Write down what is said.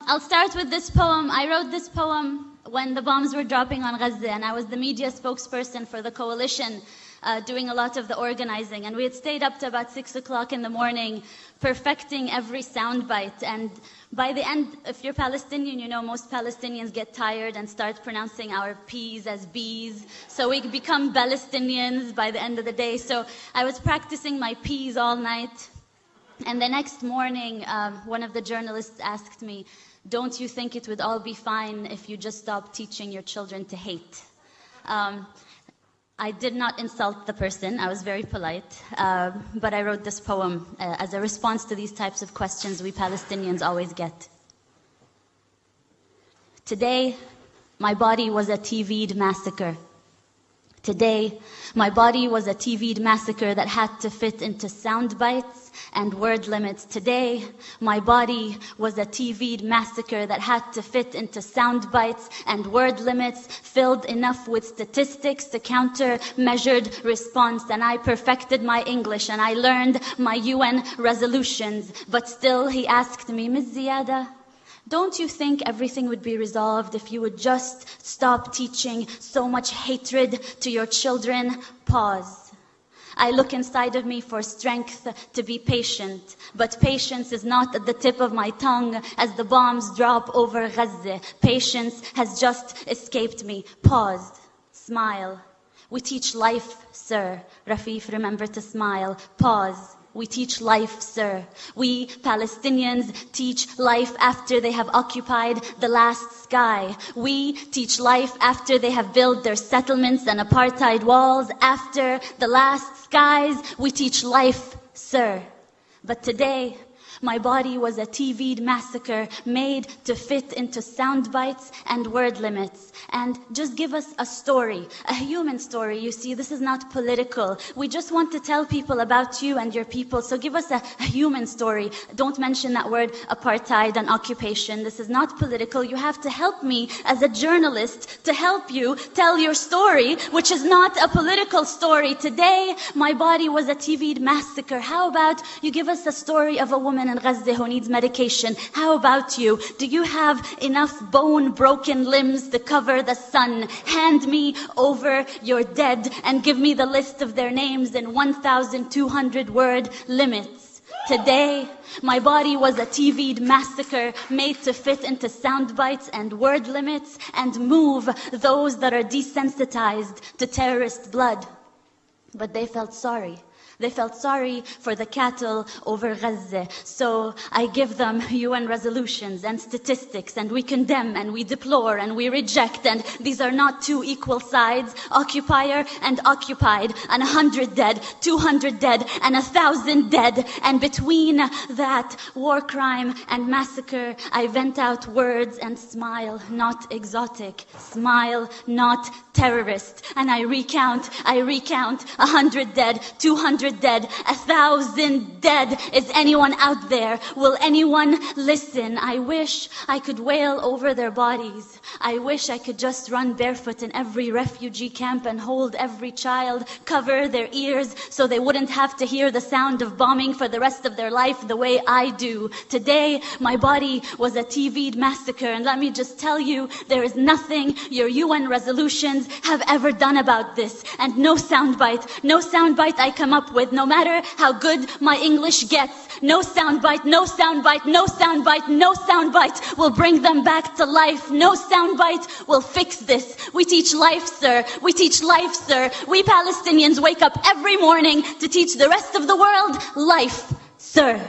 I'll start with this poem. I wrote this poem when the bombs were dropping on Gaza, and I was the media spokesperson for the coalition, doing a lot of the organizing. And we had stayed up to about 6 o'clock in the morning, perfecting every soundbite. And by the end, if you're Palestinian, you know most Palestinians get tired and start pronouncing our P's as B's. So we become Palestinians by the end of the day. So I was practicing my P's all night. And the next morning, one of the journalists asked me, "Don't you think it would all be fine if you just stopped teaching your children to hate?" I did not insult the person. I was very polite. But I wrote this poem as a response to these types of questions we Palestinians always get. Today, my body was a TV'd massacre. Today, my body was a TV'd massacre that had to fit into sound bites and word limits. Today, my body was a TV'd massacre that had to fit into sound bites and word limits, filled enough with statistics to counter measured response. And I perfected my English and I learned my UN resolutions. But still, he asked me, "Ms. Ziyada, don't you think everything would be resolved if you would just stop teaching so much hatred to your children?" Pause. I look inside of me for strength to be patient, but patience is not at the tip of my tongue as the bombs drop over Gaza. Patience has just escaped me. Pause. Smile. We teach life, sir. Rafif, remember to smile. Pause. We teach life, sir. We Palestinians teach life after they have occupied the last sky. We teach life after they have built their settlements and apartheid walls. After the last skies, we teach life, sir. But today, my body was a TV'd massacre made to fit into sound bites and word limits. And just give us a story, a human story. You see, this is not political. We just want to tell people about you and your people. So give us a human story. Don't mention that word apartheid and occupation. This is not political. You have to help me as a journalist to help you tell your story, which is not a political story. Today, my body was a TV'd massacre. How about you give us a story of a woman in Gaza who needs medication? How about you? Do you have enough bone-broken limbs to cover the sun? Hand me over your dead and give me the list of their names in 1,200 word limits. Today, my body was a TV'd massacre made to fit into sound bites and word limits and move those that are desensitized to terrorist blood. But they felt sorry. They felt sorry for the cattle over Gaza. So I give them UN resolutions and statistics, and we condemn and we deplore and we reject. And these are not two equal sides, occupier and occupied, and 100 dead, 200 dead, and 1,000 dead. And between that war crime and massacre, I vent out words and smile, not exotic. Smile, not terrorist. And I recount 100 dead, 200 dead, 1,000 dead. Is anyone out there? Will anyone listen? I wish I could wail over their bodies. I wish I could just run barefoot in every refugee camp and hold every child, cover their ears so they wouldn't have to hear the sound of bombing for the rest of their life the way I do. Today, my body was a TV'd massacre, and let me just tell you, there is nothing your UN resolutions have ever done about this. And no soundbite I come up with, no matter how good my English gets, no soundbite will bring them back to life. No soundbite will fix this. We teach life, sir. We teach life, sir. We Palestinians wake up every morning to teach the rest of the world life, sir.